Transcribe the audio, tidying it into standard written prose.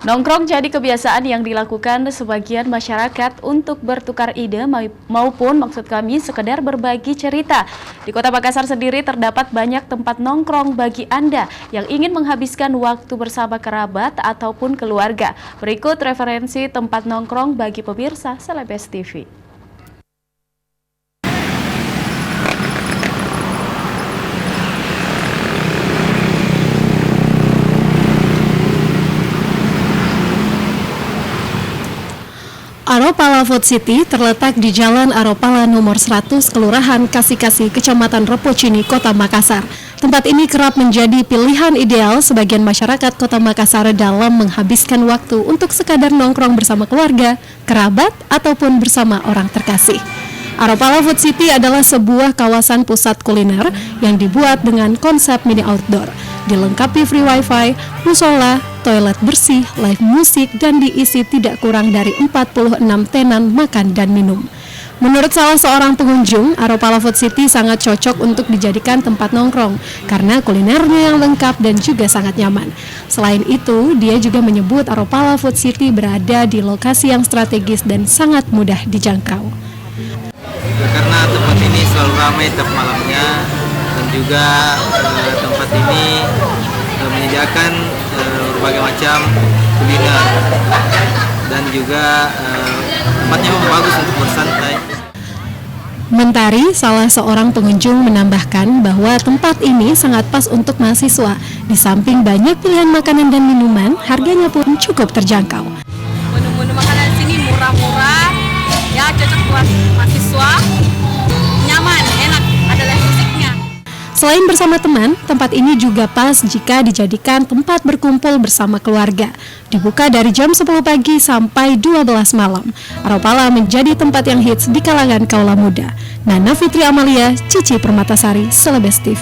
Nongkrong jadi kebiasaan yang dilakukan sebagian masyarakat untuk bertukar ide maupun maksud kami sekedar berbagi cerita. Di Kota Makassar sendiri terdapat banyak tempat nongkrong bagi Anda yang ingin menghabiskan waktu bersama kerabat ataupun keluarga. Berikut referensi tempat nongkrong bagi pemirsa Celebes TV. Aropala Food City terletak di Jalan Aropala nomor 100, Kelurahan Kasih-Kasih, Kecamatan Repocini, Kota Makassar. Tempat ini kerap menjadi pilihan ideal sebagian masyarakat Kota Makassar dalam menghabiskan waktu untuk sekadar nongkrong bersama keluarga, kerabat, ataupun bersama orang terkasih. Aropala Food City adalah sebuah kawasan pusat kuliner yang dibuat dengan konsep mini outdoor, dilengkapi free wifi, musola, toilet bersih, live musik, dan diisi tidak kurang dari 46 tenan makan dan minum. Menurut salah seorang pengunjung, Aropala Food City sangat cocok untuk dijadikan tempat nongkrong karena kulinernya yang lengkap dan juga sangat nyaman. Selain itu, dia juga menyebut Aropala Food City berada di lokasi yang strategis dan sangat mudah dijangkau. Karena tempat ini selalu ramai tiap malamnya dan juga tempat ini menyediakan berbagai macam kuliner dan juga tempatnya bagus untuk bersantai. Mentari, salah seorang pengunjung, menambahkan bahwa tempat ini sangat pas untuk mahasiswa. Di samping banyak pilihan makanan dan minuman, harganya pun cukup terjangkau. Menu-menu makanan di sini murah-murah, ya cocok buat mahasiswa, nyaman, enak, ada live musiknya. Selain bersama teman, tempat ini juga pas jika dijadikan tempat berkumpul bersama keluarga. Dibuka dari jam 10 pagi sampai 12 malam. Aropala menjadi tempat yang hits di kalangan kaula muda. Nana Fitri Amalia, Cici Permatasari, Celebes TV.